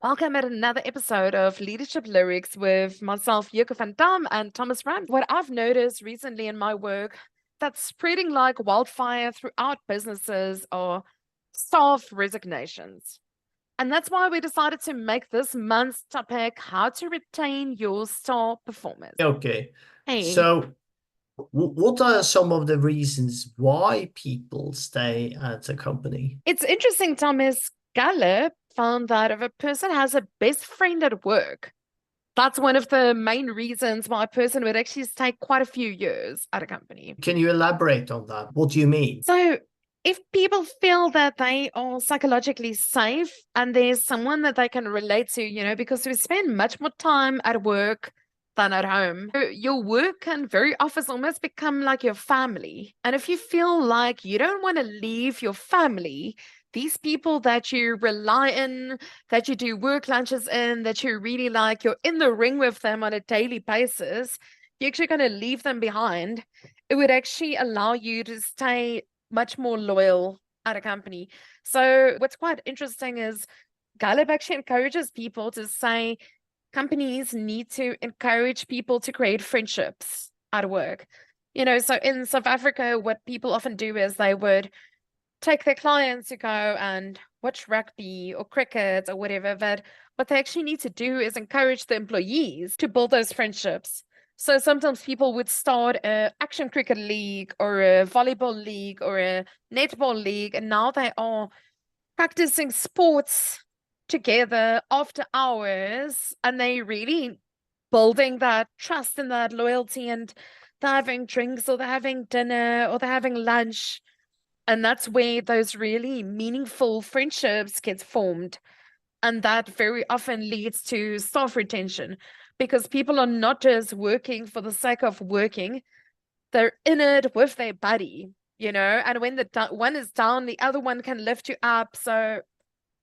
Welcome at another episode of Leadership Lyrics with myself, Yoke and Thomas Ram. What I've noticed recently in my work that's spreading like wildfire throughout businesses are staff resignations. And that's why we decided to make this month's topic how to retain your star performers. Okay. Hey, So, what are some of the reasons why people stay at a company? it's interesting, Thomas. Gallup found that if a person has a best friend at work, that's one of the main reasons why a person would actually stay quite a few years at a company. Can you elaborate on that? What do you mean? So, if people feel that they are psychologically safe and there's someone that they can relate to, because we spend much more time at work than at home, your work can very often almost become like your family. And if you feel like you don't want to leave your family, these people that you rely in, that you do work lunches in, that you really like, you're in the ring with them on a daily basis, you're actually going to leave them behind. It would actually allow you to stay much more loyal at a company. So what's quite interesting is Gallup actually encourages people to say companies need to encourage people to create friendships at work. So in South Africa, what people often do is they would take their clients to go and watch rugby or cricket or whatever, but what they actually need to do is encourage the employees to build those friendships. So sometimes people would start a action cricket league or a volleyball league or a netball league, and now they are practicing sports together after hours, and they really building that trust and that loyalty, and they're having drinks or they're having dinner or they're having lunch, and that's where those really meaningful friendships get formed. And that very often leads to staff retention because people are not just working for the sake of working, they're in it with their buddy, and when the one is down, the other one can lift you up. So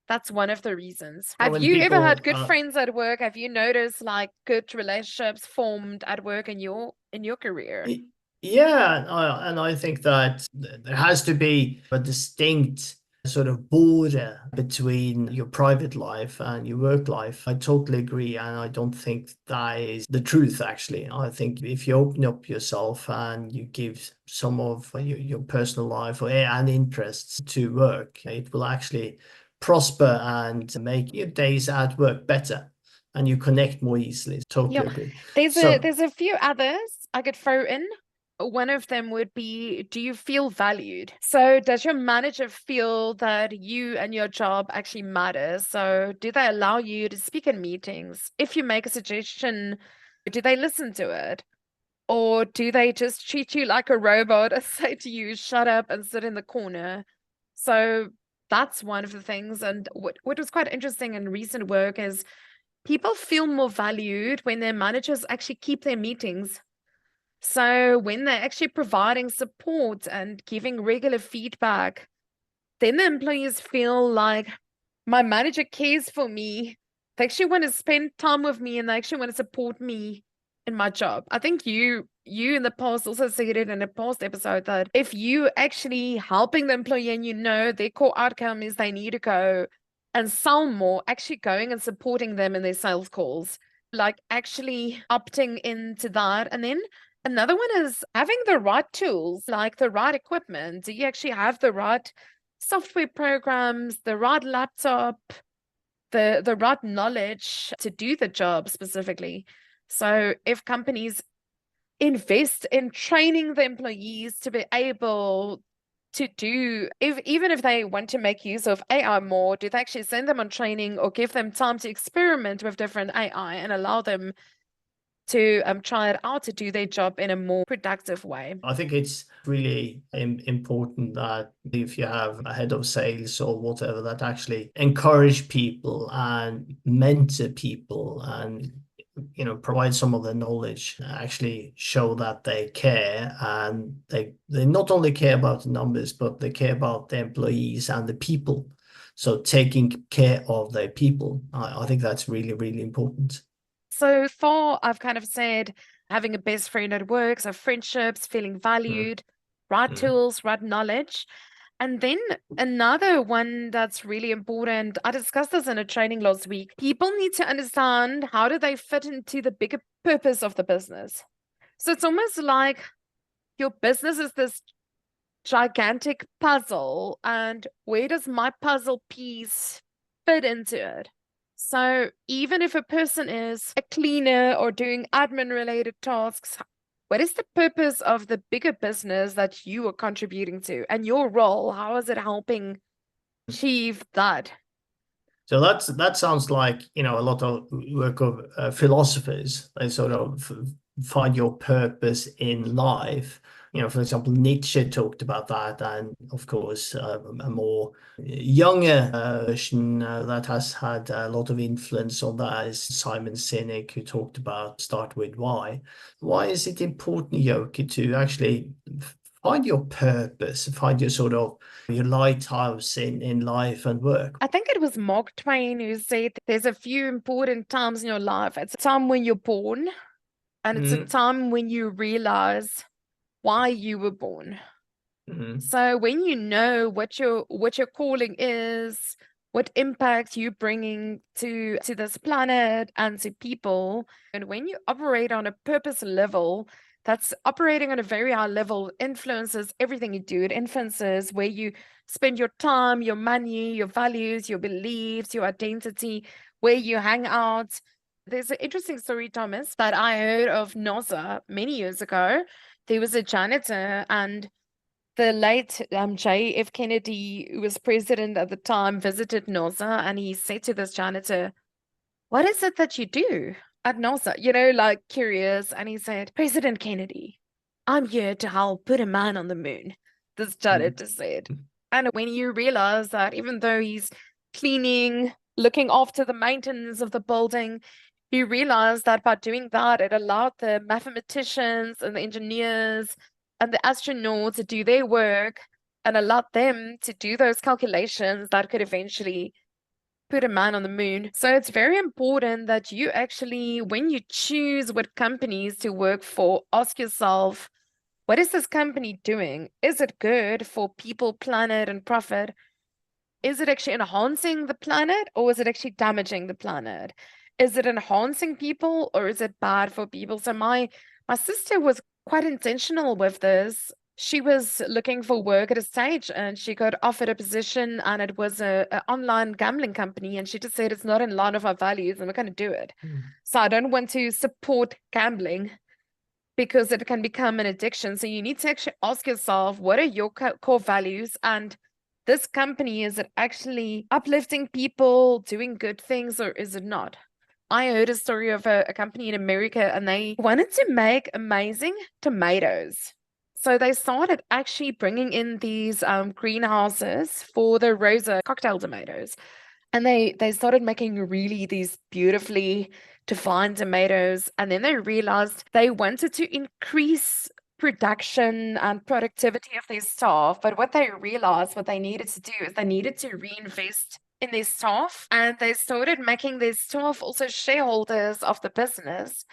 that's one of the reasons. So Have when you ever had people, good friends at work? Have you noticed like good relationships formed at work in your career? y- yeah, and I think that there has to be a distinct sort of border between your private life and your work life. I totally agree, and I don't think that is the truth, actually. I think if you open up yourself and you give some of your personal life and interests to work, it will actually prosper and make your days at work better, and you connect more easily. Yeah, Totally agree. there's a So, there's a few others I could throw in. One of them would be, do you feel valued? So does your manager feel that you and your job actually matter? So do they allow you to speak in meetings? If you make a suggestion, do they listen to it? Or do they just treat you like a robot and say to you, shut up and sit in the corner? So that's one of the things. And what was quite interesting in recent work is people feel more valued when their managers actually keep their meetings. So when they're actually providing support and giving regular feedback, then the employees feel like my manager cares for me. They actually want to spend time with me and they actually want to support me in my job. I think you in the past also said it in a past episode that if you actually helping the employee and their core outcome is they need to go and sell more, actually going and supporting them in their sales calls, like actually opting into that. And then another one is having the right tools, like the right equipment. Do you actually have the right software programs, the right laptop, the right knowledge to do the job specifically? So if companies invest in training the employees to be able to do, if even if they want to make use of AI more, do they actually send them on training or give them time to experiment with different AI and allow them to try it out to do their job in a more productive way? I think it's really important that if you have a head of sales or whatever, that actually encourage people and mentor people and provide some of the knowledge, actually show that they care, and they not only care about the numbers, but they care about the employees and the people. So taking care of their people, I think that's really, really important. So far, I've kind of said having a best friend at work, so friendships, feeling Mm, valued, right mm. tools, right knowledge. And then another one that's really important, I discussed this in a training last week. People need to understand, how do they fit into the bigger purpose of the business? So it's almost like your business is this gigantic puzzle, and where does my puzzle piece fit into it? So even if a person is a cleaner or doing admin related tasks, what is the purpose of the bigger business that you are contributing to, and your role? How is it helping achieve that? So that sounds like, a lot of work of philosophers. They sort of find your purpose in life. For example, Nietzsche talked about that, and of course, a more younger version that has had a lot of influence on that is Simon Sinek, who talked about start with why. Why is it important, Yoke, to actually find your purpose, find your sort of your lighthouse in life and work? I think it was Mark Twain who said there's a few important times in your life. It's a time when you're born, and it's a Mm, time when you realize why you were born. mm, So when you know what your calling is, what impact you're bringing to this planet and to people, and when you operate on a purpose level, that's operating on a very high level, influences everything you do. It influences where you spend your time, your money, your values, your beliefs, your identity, where you hang out. There's an interesting story, Thomas, that I heard of NASA many years ago. There was a janitor, and the late J.F. Kennedy, who was president at the time, visited NASA, and he said to this janitor, "What is it that you do at NASA?" Like curious. And he said, "President Kennedy, I'm here to help put a man on the moon," this mm, janitor said. And when you realize that even though he's cleaning, looking after the maintenance of the building, you realize that by doing that, it allowed the mathematicians and the engineers and the astronauts to do their work and allowed them to do those calculations that could eventually put a man on the moon. So it's very important that you actually, when you choose what companies to work for, ask yourself, what is this company doing? Is it good for people, planet, and profit? Is it actually enhancing the planet, or is it actually damaging the planet? Is it enhancing people, or is it bad for people? So my sister was quite intentional with this. She was looking for work at a stage, and she got offered a position, and it was a online gambling company, and she just said, it's not in line with our values, and we're going to do it. mm. So I don't want to support gambling because it can become an addiction. So you need to actually ask yourself, what are your core values? And this company, is it actually uplifting people, doing good things, or is it not? I heard a story of a company in America, and they wanted to make amazing tomatoes. So they started actually bringing in these greenhouses for the Rosa cocktail tomatoes. And they started making really these beautifully defined tomatoes. And then they realized they wanted to increase production and productivity of their staff. But what they realized, what they needed to do, is they needed to reinvest in their staff. And they started making their staff also shareholders of the business.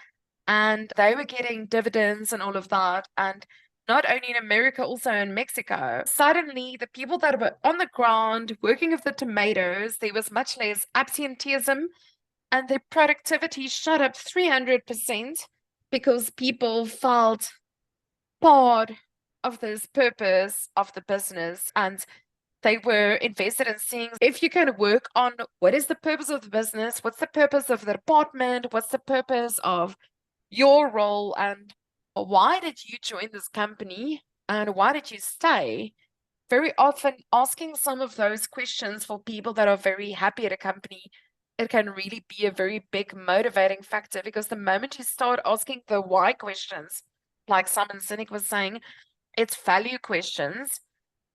And they were getting dividends and all of that. And not only in America, also in Mexico. Suddenly, the people that were on the ground working with the tomatoes, there was much less absenteeism, and their productivity shot up 300% because people felt part of this purpose of the business, and they were invested in seeing if you can work on what is the purpose of the business, what's the purpose of the department, what's the purpose of your role, and why did you join this company and why did you stay? Very often, asking some of those questions for people that are very happy at a company, it can really be a very big motivating factor, because the moment you start asking the why questions, like Simon Sinek was saying, it's value questions.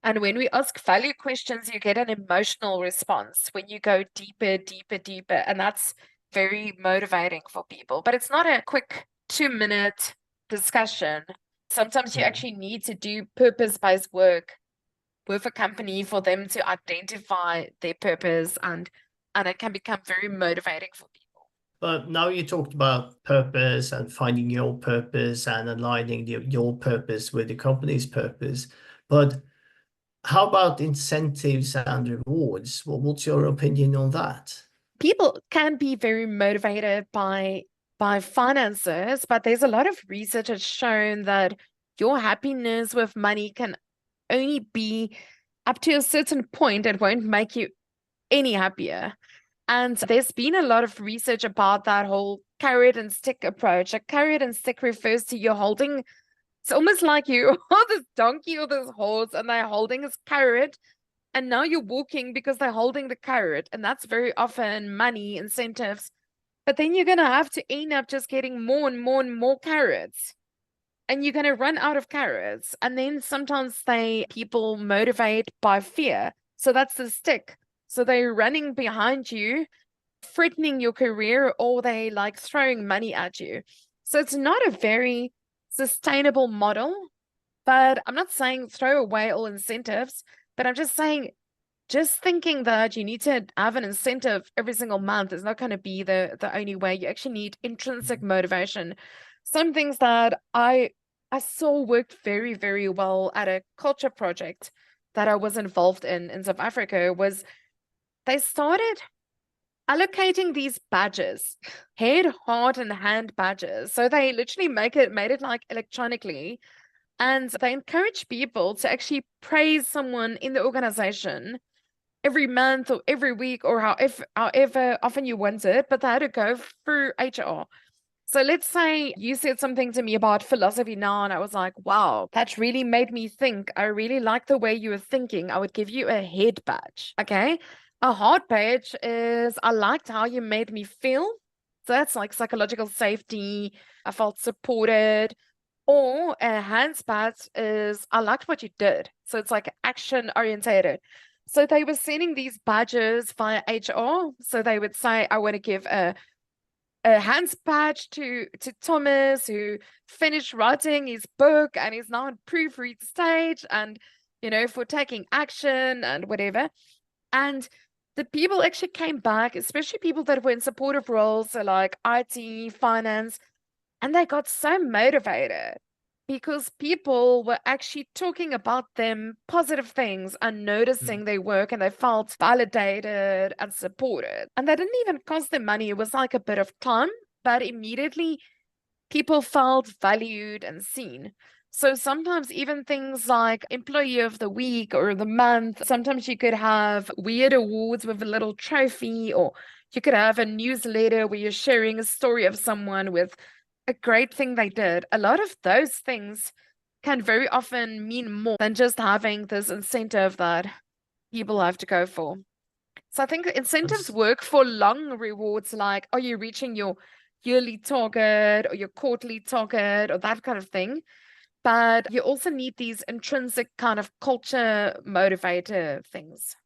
And when we ask value questions, you get an emotional response when you go deeper, deeper, deeper. And that's very motivating for people. But it's not a quick 2-minute discussion. Sometimes you Mm. actually need to do purpose-based work with a company for them to identify their purpose, and it can become very motivating for people. But now you talked about purpose and finding your purpose and aligning your purpose with the company's purpose. But How about incentives and rewards? Well, what's your opinion on that? People can be very motivated by finances, but there's a lot of research that's shown that your happiness with money can only be up to a certain point. It won't make you any happier. And there's been a lot of research about that whole carrot and stick approach. A carrot and stick refers to you holding, it's almost like you are this donkey or this horse, and they're holding this carrot, and now you're walking because they're holding the carrot. And that's very often money, incentives. But then you're going to have to end up just getting more and more and more carrots. And you're going to run out of carrots. And then sometimes people motivate by fear. So that's the stick. So they're running behind you, threatening your career, or they like throwing money at you. So it's not a very sustainable model. But I'm not saying throw away all incentives, but I'm just saying, just thinking that you need to have an incentive every single month is not going to be the only way. You actually need intrinsic motivation. Some things that I saw worked very, very well at a culture project that I was involved in South Africa was they started allocating these badges, head, heart, and hand badges. So they literally made it like electronically, and they encourage people to actually praise someone in the organization every month or every week or however often you want it, but they had to go through HR. So let's say you said something to me about philosophy now, and I was like, wow, that really made me think. I really like the way you were thinking. I would give you a head badge. Okay. A heart badge is I liked how you made me feel. So that's like psychological safety. I felt supported. Or a hands badge is I liked what you did. So it's like action orientated. So they were sending these badges via HR. So they would say, I want to give a hands badge to Thomas, who finished writing his book and is now in proofread stage, and for taking action and whatever. And the people actually came back, especially people that were in supportive roles, so like IT, finance, and they got so motivated because people were actually talking about them positive things and Mm. noticing their work, and they felt validated and supported. And they didn't even cost them money. It was like a bit of time, but immediately people felt valued and seen. So sometimes even things like employee of the week or the month, sometimes you could have weird awards with a little trophy, or you could have a newsletter where you're sharing a story of someone with a great thing they did. A lot of those things can very often mean more than just having this incentive that people have to go for. So I think incentives Abs- work for long rewards, like are you reaching your yearly target or your quarterly target or that kind of thing. But you also need these intrinsic kind of culture motivator things.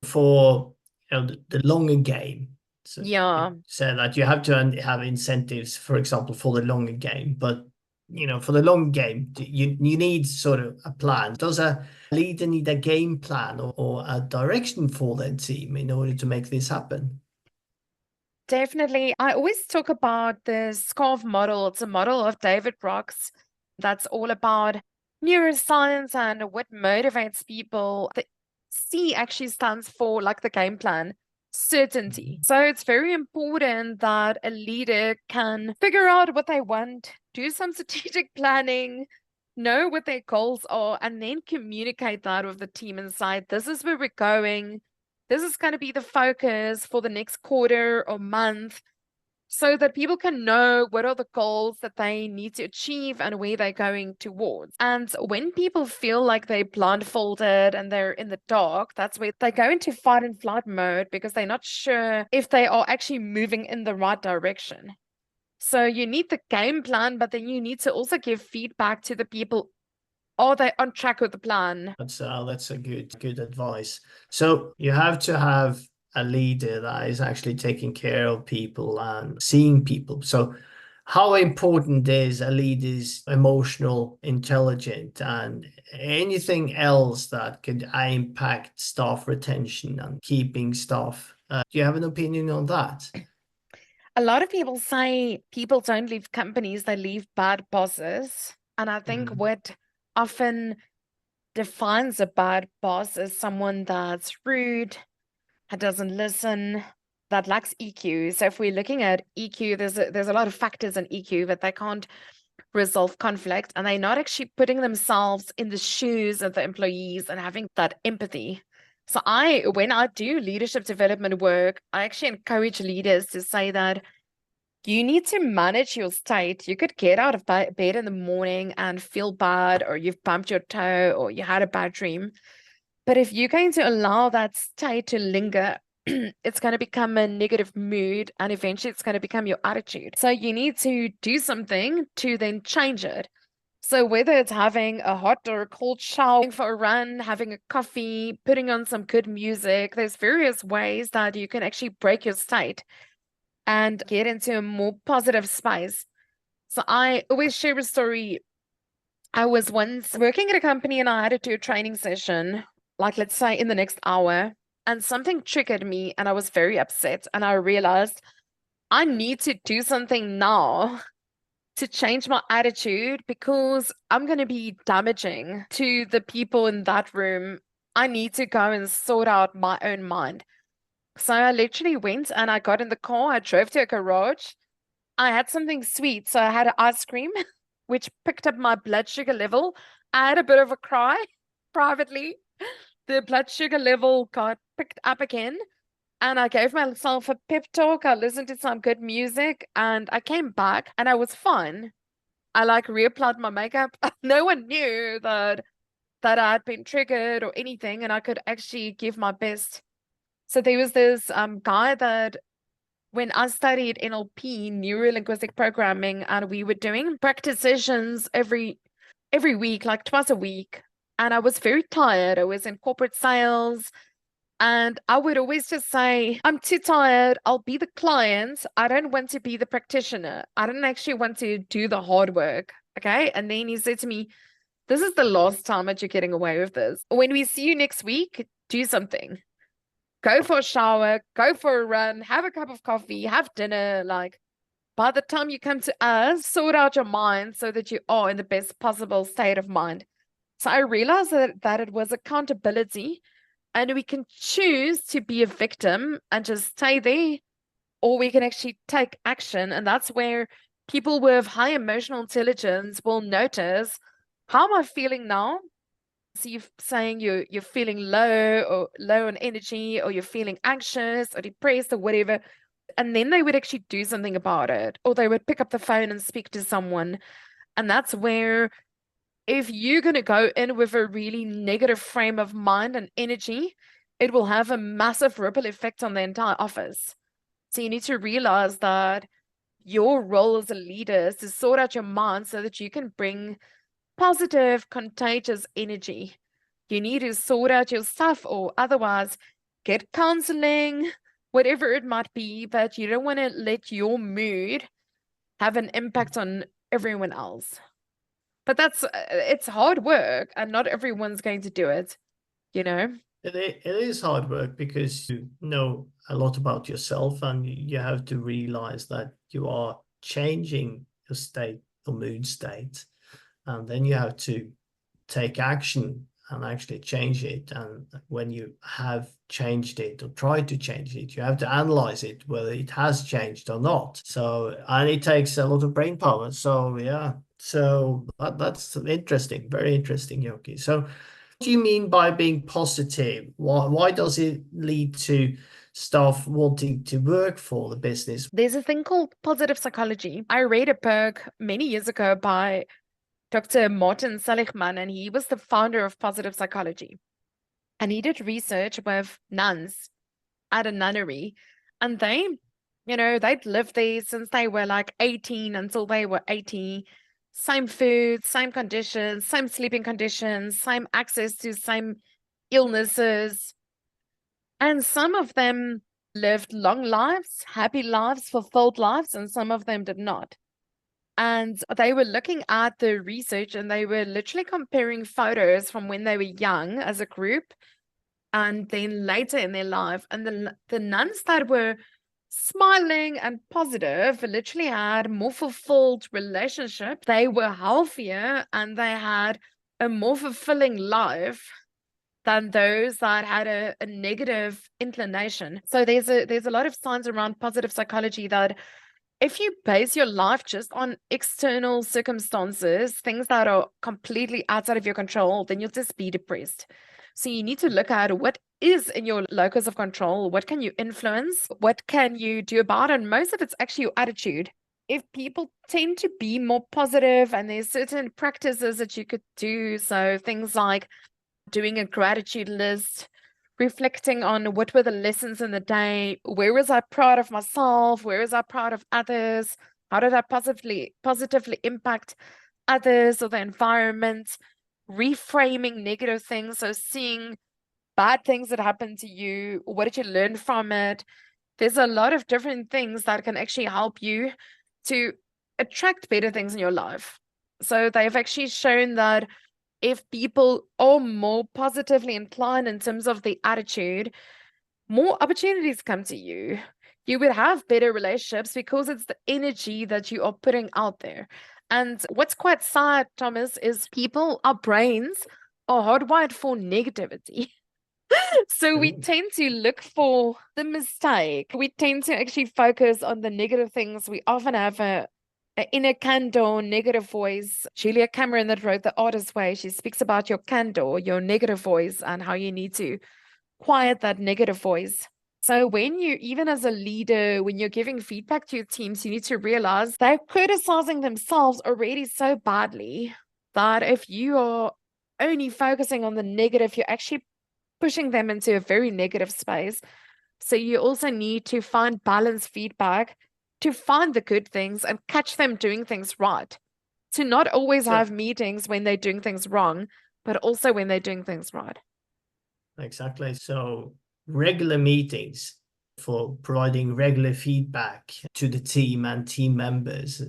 for the longer game. So you Yeah, said that you have to have incentives, for example, for the longer game. But for the long game, you need sort of a plan. Does a leader need a game plan or a direction for their team in order to make this happen? definitely. I always talk about the SCARF model. It's a model of David Brock's that's all about neuroscience and what motivates people. The C actually stands for like the game plan, certainty. Mhm. So it's very important that a leader can figure out what they want, do some strategic planning, know what their goals are, and then communicate that with the team inside. This is where we're going. This is going to be the focus for the next quarter or month, so that people can know what are the goals that they need to achieve and where they're going towards. And when people feel like they're blindfolded and they're in the dark, that's where they go into fight and flight mode because they're not sure if they are actually moving in the right direction. So you need the game plan, but then you need to also give feedback to the people. Are they on track with the plan? That's a good advice. So you have to have a leader that is actually taking care of people and seeing people. So how important is a leader's emotional intelligence and anything else that could impact staff retention and keeping staff? Do you have an opinion on that? A lot of people say people don't leave companies, they leave bad bosses. And I think Mhm. what often defines a bad boss as someone that's rude, that doesn't listen, that lacks EQ. So if we're looking at EQ, there's a lot of factors in EQ that they can't resolve conflict, and they're not actually putting themselves in the shoes of the employees and having that empathy. So when I do leadership development work, I actually encourage leaders to say that you need to manage your state. You could get out of bed in the morning and feel bad, or you've bumped your toe, or you had a bad dream. But if you're going to allow that state to linger, it's going to become a negative mood, and eventually it's going to become your attitude. So you need to do something to then change it. So whether it's having a hot or a cold shower, going for a run, having a coffee, putting on some good music, there's various ways that you can actually break your state and get into a more positive space. So I always share a story. I was once working at a company and I had to do a training session, like let's say in the next hour, and something triggered me and I was very upset. And I realized I need to do something now to change my attitude because I'm going to be damaging to the people in that room. I need to go and sort out my own mind. So I literally went and I got in the car. I drove to a garage. I had something sweet. So I had an ice cream, which picked up my blood sugar level. I had a bit of a cry privately. The blood sugar level got picked up again. And I gave myself a pep talk. I listened to some good music and I came back and I was fine. I like reapplied my makeup. No one knew that I had been triggered or anything, and I could actually give my best. So there was this guy that when I studied NLP, neuro linguistic programming, and we were doing practice sessions every week, like twice a week. And I was very tired. I was in corporate sales. And I would always just say, I'm too tired. I'll be the client. I don't want to be the practitioner. I don't actually want to do the hard work. Okay. And then he said to me, this is the last time that you're getting away with this. When we see you next week, do something. Go for a shower, go for a run, have a cup of coffee, have dinner. Like by the time you come to us, sort out your mind so that you are in the best possible state of mind. So I realized that it was accountability. And we can choose to be a victim and just stay there, or we can actually take action. And that's where people with high emotional intelligence will notice, how am I feeling now? So you're saying you're feeling low or low on energy, or you're feeling anxious or depressed or whatever. And then they would actually do something about it, or they would pick up the phone and speak to someone. And that's where if you're going to go in with a really negative frame of mind and energy, it will have a massive ripple effect on the entire office. So you need to realize that your role as a leader is to sort out your mind so that you can bring positive, contagious energy. You need to sort out your stuff, or otherwise get counseling, whatever it might be, but you don't want to let your mood have an impact on everyone else. But it's hard work, and not everyone's going to do it, you know? It is hard work because you know a lot about yourself and you have to realize that you are changing your state or mood state. And then you have to take action and actually change it. And when you have changed it or tried to change it, you have to analyze it, whether it has changed or not. So, and it takes a lot of brain power. So, yeah. So that's interesting, very interesting, Yoki. So, what do you mean by being positive? Why does it lead to staff wanting to work for the business? There's a thing called positive psychology. I read a book many years ago by Dr. Martin Seligman, and he was the founder of positive psychology. And he did research with nuns at a nunnery, and they'd lived there since they were like 18 until they were 80. Same food, same conditions, same sleeping conditions, same access to same illnesses. And some of them lived long lives, happy lives, fulfilled lives, and some of them did not. And they were looking at the research and they were literally comparing photos from when they were young as a group and then later in their life. And the nuns that were smiling and positive literally had more fulfilled relationship. They were healthier and they had a more fulfilling life than those that had a negative inclination. So there's a lot of signs around positive psychology that if you base your life just on external circumstances, things that are completely outside of your control, then you'll just be depressed. So you need to look at what is in your locus of control, what can you influence, what can you do about it, and most of it's actually your attitude. If people tend to be more positive, and there's certain practices that you could do, so things like doing a gratitude list, reflecting on what were the lessons in the day, where was I proud of myself, where was I proud of others, how did I positively impact others or the environment, reframing negative things, so seeing bad things that happened to you, what did you learn from it? There's a lot of different things that can actually help you to attract better things in your life. So they've actually shown that if people are more positively inclined in terms of the attitude, more opportunities come to you. You would have better relationships because it's the energy that you are putting out there. And what's quite sad, Thomas, is our brains are hardwired for negativity. So we Ooh. tend to look for the mistake. We tend to actually focus on the negative things. We often have a inner candor, negative voice. Julia Cameron, that wrote The Artist's Way, she speaks about your candor, your negative voice, and how you need to quiet that negative voice. So when you, even as a leader, when you're giving feedback to your teams, you need to realize they're criticizing themselves already so badly that if you are only focusing on the negative, you're actually pushing them into a very negative space. So you also need to find balanced feedback to find the good things and catch them doing things right. To not always So have meetings when they're doing things wrong, but also when they're doing things right. exactly. So regular meetings for providing regular feedback to the team and team members.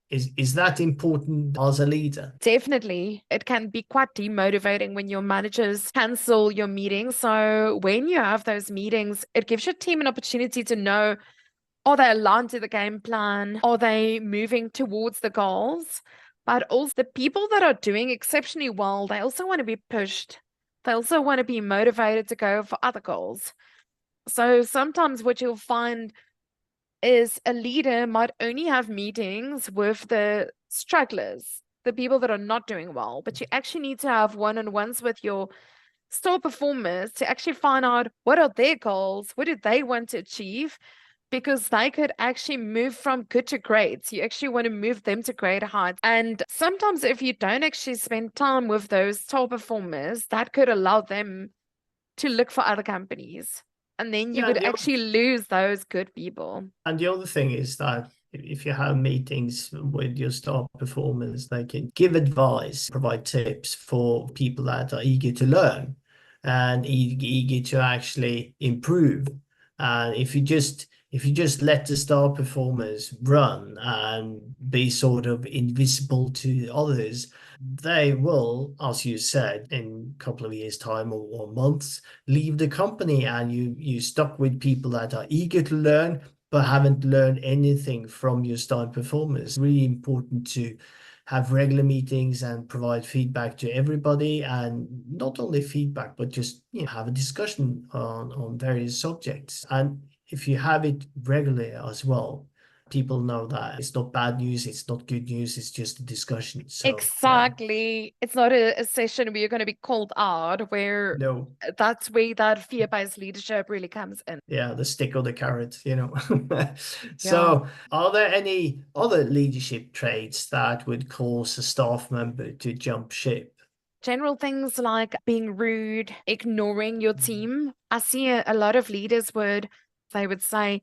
Is that important as a leader? Definitely. It can be quite demotivating when your managers cancel your meetings. So when you have those meetings, it gives your team an opportunity to know, are they aligned to the game plan? Are they moving towards the goals? But also the people that are doing exceptionally well, they also want to be pushed. They also want to be motivated to go for other goals. So sometimes what you'll find is a leader might only have meetings with the stragglers, the people that are not doing well, but you actually need to have one-on-ones with your star performers to actually find out what are their goals, what do they want to achieve, because they could actually move from good to great. So you actually want to move them to greater heights. And sometimes if you don't actually spend time with those top performers, that could allow them to look for other companies. And then you Yeah, would actually lose those good people. and the other thing is that if you have meetings with your star performers, they can give advice, provide tips for people that are eager to learn and eager to actually improve. And if you just let the star performers run and be sort of invisible to others, they will, as you said, in a couple of years' time or months, leave the company, and you stuck with people that are eager to learn but haven't learned anything from your star performers. Really important to have regular meetings and provide feedback to everybody, and not only feedback, but just have a discussion on various subjects. And if you have it regularly as well, people know that it's not bad news, it's not good news, it's just a discussion. So Exactly. It's not a session where you're going to be called out, where no, that's where that fear-based leadership really comes in. yeah, the stick or the carrot. Yeah. So, are there any other leadership traits that would cause a staff member to jump ship? General things like being rude, ignoring your team. I see a lot of leaders they would say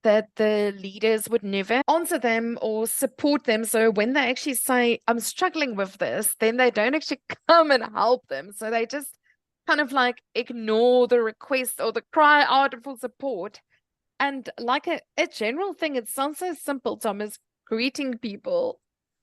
that the leaders would never answer them or support them. So when they actually say, I'm struggling with this, then they don't actually come and help them. So they just kind of like ignore the request or the cry out for support. And like a general thing, it sounds so simple, Thomas, greeting people,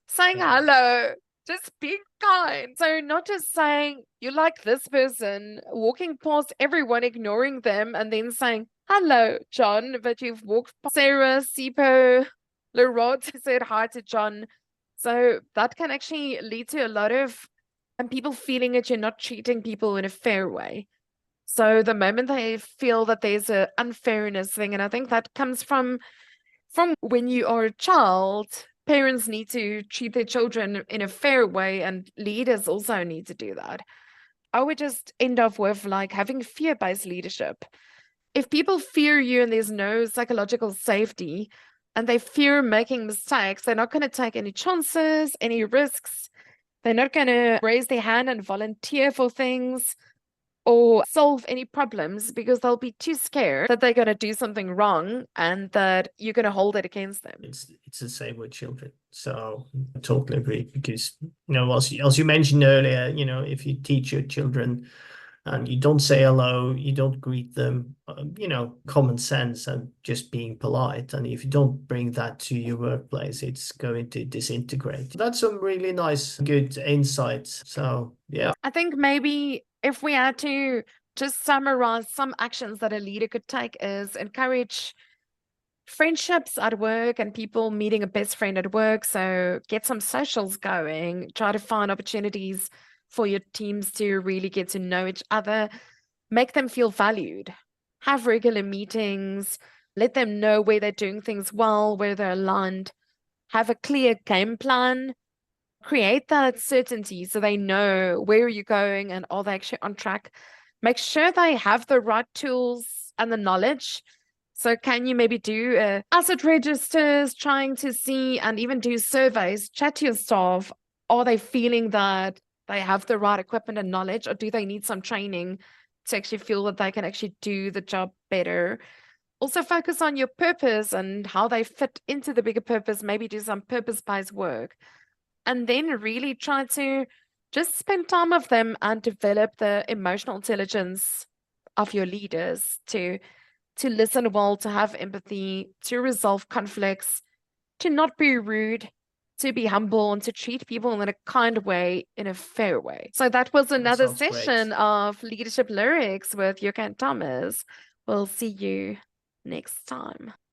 saying Yeah. hello, just being kind. So not just saying you like this person, walking past everyone, ignoring them, and then saying, hello, John, but you've walked past Sarah, Sipo, Leroy said hi to John. So that can actually lead to a lot of and people feeling that you're not treating people in a fair way. So the moment they feel that there's a unfairness thing, and I think that comes from when you are a child, parents need to treat their children in a fair way, and leaders also need to do that. I would just end off with like having fear-based leadership. If people fear you and there's no psychological safety and they fear making mistakes, they're not going to take any chances, any risks. They're not going to raise their hand and volunteer for things or solve any problems because they'll be too scared that they're going to do something wrong and that you're going to hold it against them. It's the same with children. So I totally agree because, as you mentioned earlier, if you teach your children and you don't say hello, you don't greet them, common sense and just being polite. And if you don't bring that to your workplace, it's going to disintegrate. That's some really nice, good insights. So, yeah. I think maybe if we had to just summarize some actions that a leader could take is encourage friendships at work and people meeting a best friend at work. So get some socials going, try to find opportunities for your teams to really get to know each other, make them feel valued, have regular meetings, let them know where they're doing things well, where they're aligned, have a clear game plan, create that certainty so they know where you're going and are they actually on track. Make sure they have the right tools and the knowledge. So can you maybe do asset registers, trying to see and even do surveys, chat to your staff. Are they feeling that they have the right equipment and knowledge, or do they need some training to actually feel that they can actually do the job better? Also focus on your purpose and how they fit into the bigger purpose, maybe do some purpose-based work. And then really try to just spend time with them and develop the emotional intelligence of your leaders to listen well, to have empathy, to resolve conflicts, to not be rude, to be humble, and to treat people in a kind way, in a fair way. So that was That another sounds great. session of Leadership Lyrics with Yoke and Thomas. We'll see you next time.